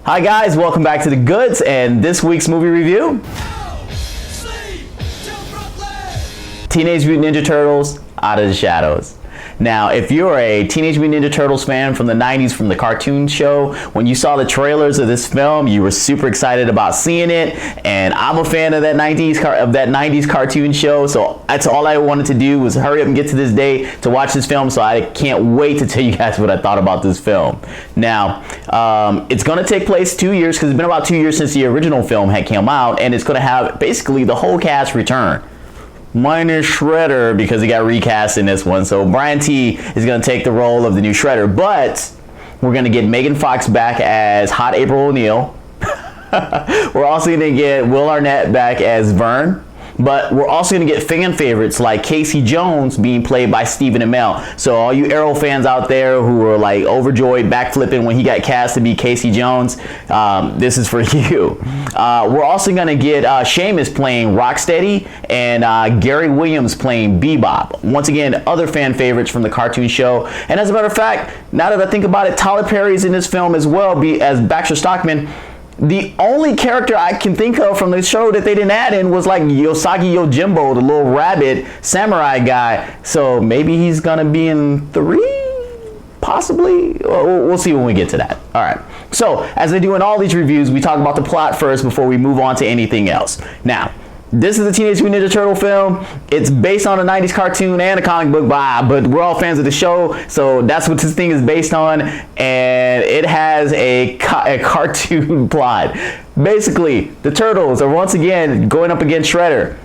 Hi guys, welcome back to The Goods and this week's movie review. Teenage Mutant Ninja Turtles, Out of the Shadows. Now, if you're a Teenage Mutant Ninja Turtles fan from the 90s, from the cartoon show, when you saw the trailers of this film, you were super excited about seeing it. And I'm a fan of that 90s cartoon show, so that's all I wanted to do was hurry up and get to this day to watch this film. So I can't wait to tell you guys what I thought about this film. Now, it's going to take place 2 years, because it's been about 2 years since the original film had come out, and it's going to have basically the whole cast return. Minus Shredder, because he got recast in this one. So Brian T is going to take the role of the new Shredder, but we're going to get Megan Fox back as Hot April O'Neil. We're also going to get Will Arnett back as Vern. But we're also going to get fan favorites like Casey Jones being played by Stephen Amell. So all you Arrow fans out there who were like overjoyed, backflipping when he got cast to be Casey Jones, this is for you. We're also going to get Seamus playing Rocksteady and Gary Williams playing Bebop. Once again, other fan favorites from the cartoon show. And as a matter of fact, now that I think about it, Tyler Perry's in this film as well, as Baxter Stockman. The only character I can think of from the show that they didn't add in was like Yosagi Yojimbo, the little rabbit samurai guy. So maybe he's gonna be in 3, possibly. We'll see when we get to that. All right. So as I do in all these reviews, we talk about the plot first before we move on to anything else. Now, this is a Teenage Mutant Ninja Turtle film. It's based on a 90s cartoon and a comic book, but we're all fans of the show, so that's what this thing is based on. And it has a cartoon plot. Basically, the Turtles are once again going up against Shredder.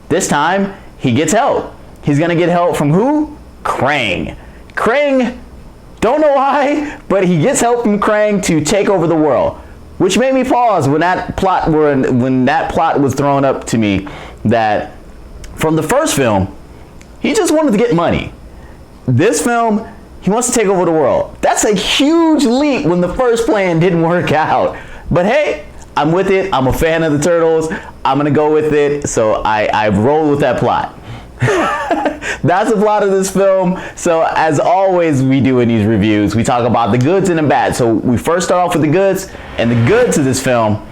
This time, he gets help. He's gonna get help from who? Krang. Krang, don't know why, but he gets help from Krang to take over the world. Which made me pause when that plot was thrown up to me, that from the first film, he just wanted to get money. This film, he wants to take over the world. That's a huge leap when the first plan didn't work out. But hey, I'm with it. I'm a fan of the Turtles. I'm gonna go with it. So I roll with that plot. That's the plot of this film. So as always we do in these reviews, we talk about the goods and the bad. So we first start off with the goods, and the goods of this film.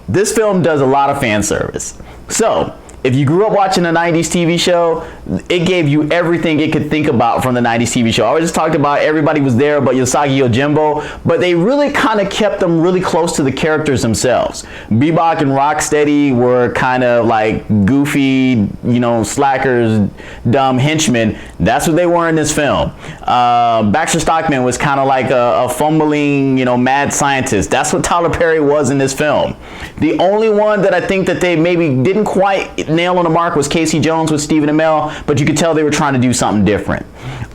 This film does a lot of fan service. So if you grew up watching a 90s TV show, it gave you everything it could think about from the 90s TV show. I always just talked about everybody was there but Yosagi Yojimbo, but they really kind of kept them really close to the characters themselves. Bebop and Rocksteady were kind of like goofy, slackers, dumb henchmen. That's what they were in this film. Baxter Stockman was kind of like a fumbling, mad scientist. That's what Tyler Perry was in this film. The only one that I think that they maybe didn't quite nail on the mark was Casey Jones with Stephen Amell, but you could tell they were trying to do something different.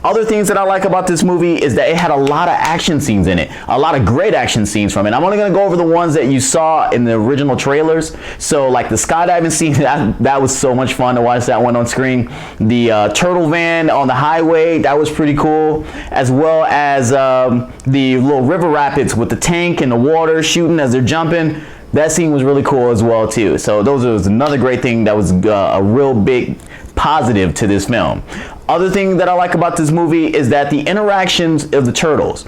Other things that I like about this movie is that it had a lot of action scenes in it, a lot of great action scenes from it. I'm only going to go over the ones that you saw in the original trailers. So like the skydiving scene, that was so much fun to watch that one on screen. The turtle van on the highway, that was pretty cool, as well as the little river rapids with the tank and the water shooting as they're jumping. That scene was really cool as well too. So those was another great thing that was a real big positive to this film. Other thing that I like about this movie is that the interactions of the Turtles.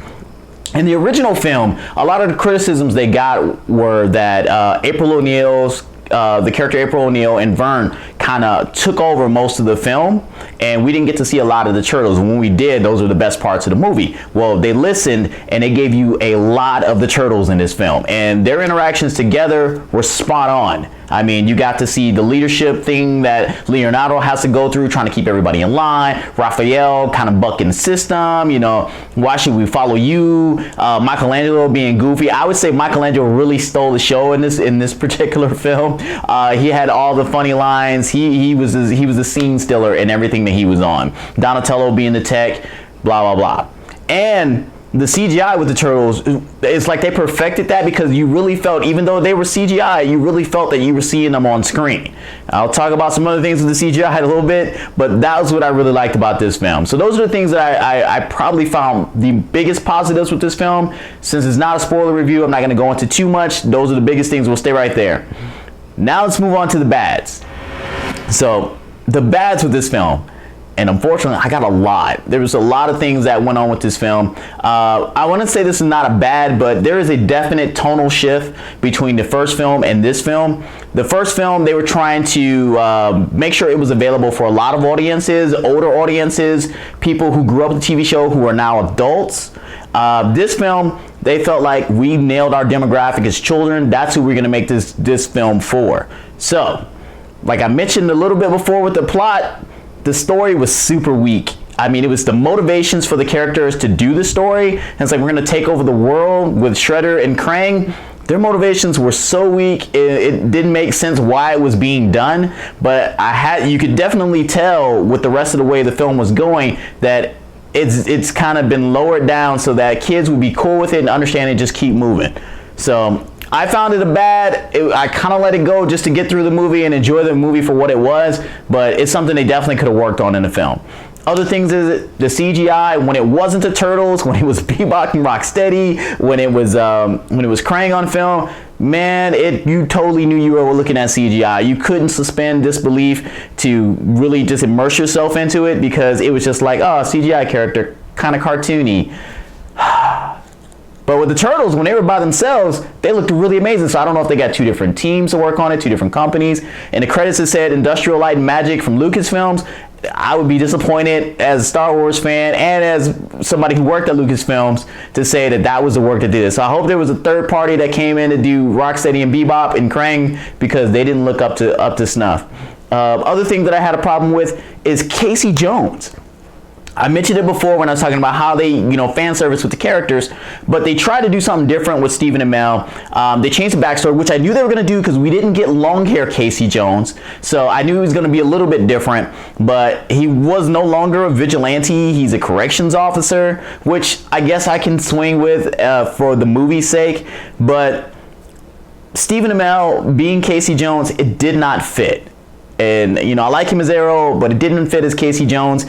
In the original film, a lot of the criticisms they got were that April O'Neil's the character April O'Neil and Vern kind of took over most of the film, and we didn't get to see a lot of the Turtles. And when we did, those were the best parts of the movie. Well, they listened and they gave you a lot of the Turtles in this film, and their interactions together were spot on. I mean, you got to see the leadership thing that Leonardo has to go through, trying to keep everybody in line. Raphael kind of bucking the system, why should we follow you? Michelangelo being goofy. I would say Michelangelo really stole the show in this particular film. He had all the funny lines. He was a scene stealer in everything that he was on. Donatello being the tech, blah, blah, blah. And the CGI with the Turtles, it's like they perfected that, because you really felt, even though they were CGI, you really felt that you were seeing them on screen. I'll talk about some other things with the CGI in a little bit, but that was what I really liked about this film. So those are the things that I probably found the biggest positives with this film. Since it's not a spoiler review, I'm not going to go into too much. Those are the biggest things. We'll stay right there. Now let's move on to the bads. So the bads with this film. And unfortunately, I got a lot. There was a lot of things that went on with this film. I want to say this is not a bad, but there is a definite tonal shift between the first film and this film. The first film, they were trying to make sure it was available for a lot of audiences, older audiences, people who grew up with the TV show who are now adults. This film, they felt like we nailed our demographic as children. That's who we're going to make this film for. So, like I mentioned a little bit before with the plot, the story was super weak. I mean, it was the motivations for the characters to do the story. And it's like, we're going to take over the world with Shredder and Krang. Their motivations were so weak, it didn't make sense why it was being done. But you could definitely tell with the rest of the way the film was going that it's kind of been lowered down so that kids would be cool with it and understand it, just keep moving. So I found it I kind of let it go just to get through the movie and enjoy the movie for what it was, but it's something they definitely could have worked on in the film. Other things is the CGI, when it wasn't the Turtles, when it was Bebop and Rocksteady, when it was Krang on film, man, you totally knew you were looking at CGI. You couldn't suspend disbelief to really just immerse yourself into it because it was just like, oh, CGI character, kind of cartoony. But with the Turtles, when they were by themselves, they looked really amazing. So I don't know if they got two different teams to work on it, two different companies. And the credits, it said Industrial Light and Magic from Lucasfilms. I would be disappointed as a Star Wars fan and as somebody who worked at Lucasfilms to say that was the work that did it. So I hope there was a third party that came in to do Rocksteady and Bebop and Krang because they didn't look up to snuff. Other thing that I had a problem with is Casey Jones. I mentioned it before when I was talking about how they, fan service with the characters, but they tried to do something different with Stephen Amell. They changed the backstory, which I knew they were going to do because we didn't get long hair Casey Jones. So I knew he was going to be a little bit different, but he was no longer a vigilante. He's a corrections officer, which I guess I can swing with for the movie's sake. But Stephen Amell being Casey Jones, it did not fit. And, I like him as Arrow, but it didn't fit as Casey Jones.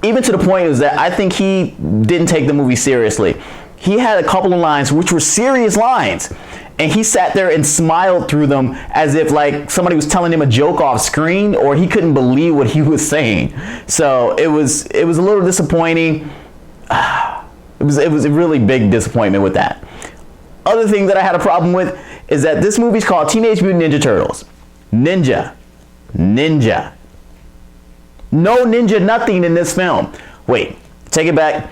Even to the point is that I think he didn't take the movie seriously. He had a couple of lines which were serious lines, and he sat there and smiled through them as if like somebody was telling him a joke off screen, or he couldn't believe what he was saying. So it was a little disappointing. It was a really big disappointment with that. Other thing that I had a problem with is that this movie's called Teenage Mutant Ninja Turtles. Ninja. No ninja nothing in this film. Wait, take it back.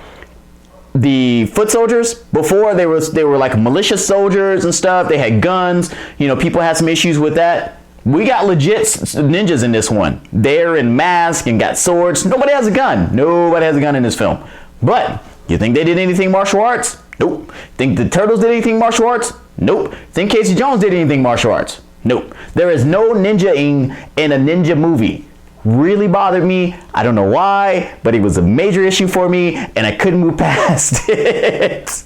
The foot soldiers, before they were like malicious soldiers and stuff. They had guns. People had some issues with that. We got legit ninjas in this one. They're in masks and got swords. Nobody has a gun. Nobody has a gun in this film. But you think they did anything martial arts? Nope. Think the Turtles did anything martial arts? Nope. Think Casey Jones did anything martial arts? Nope. There is no ninja-ing in a ninja movie. Really bothered me. I don't know why, but it was a major issue for me and I couldn't move past it.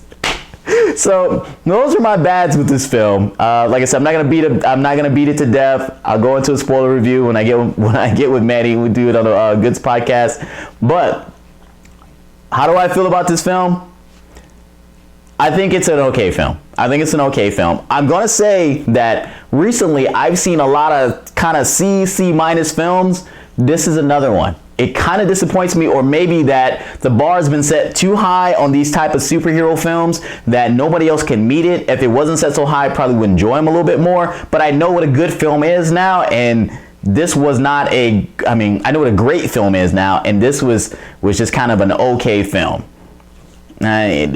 So those are my bads with this film. Like I said, I'm not gonna beat it to death. I'll go into a spoiler review when I get with Maddie. We do it on the Goods podcast. But how do I feel about this film? I think it's an okay film. I'm going to say that recently I've seen a lot of kind of C- films. This is another one. It kind of disappoints me, or maybe that the bar has been set too high on these type of superhero films that nobody else can meet it. If it wasn't set so high, I probably would enjoy them a little bit more. But I know what a good film is now, and this was not I know what a great film is now, and this was just kind of an okay film.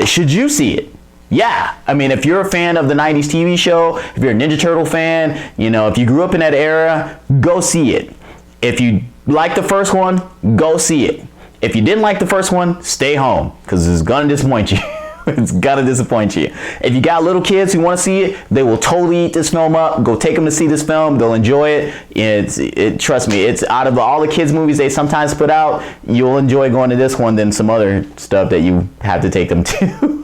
Should you see it? Yeah, if you're a fan of the 90s TV show, if you're a Ninja Turtle fan, if you grew up in that era, go see it. If you like the first one, go see it. If you didn't like the first one, stay home, because it's gonna disappoint you. It's gonna disappoint you. If you got little kids who want to see it, they will totally eat this film up. Go take them to see this film. They'll enjoy it. Trust me, it's out of all the kids movies they sometimes put out, you'll enjoy going to this one than some other stuff that you have to take them to.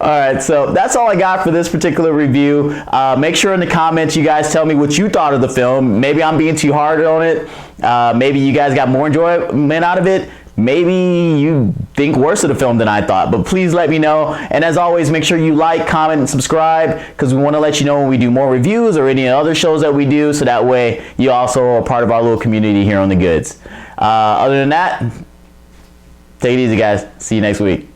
Alright, so that's all I got for this particular review. Make sure in the comments you guys tell me what you thought of the film. Maybe I'm being too hard on it. Maybe you guys got more enjoyment out of it. Maybe you think worse of the film than I thought, but please let me know. And as always, make sure you like, comment, and subscribe, because we want to let you know when we do more reviews or any other shows that we do, so that way you also are part of our little community here on The Goods. Other than that, take it easy, guys. See you next week.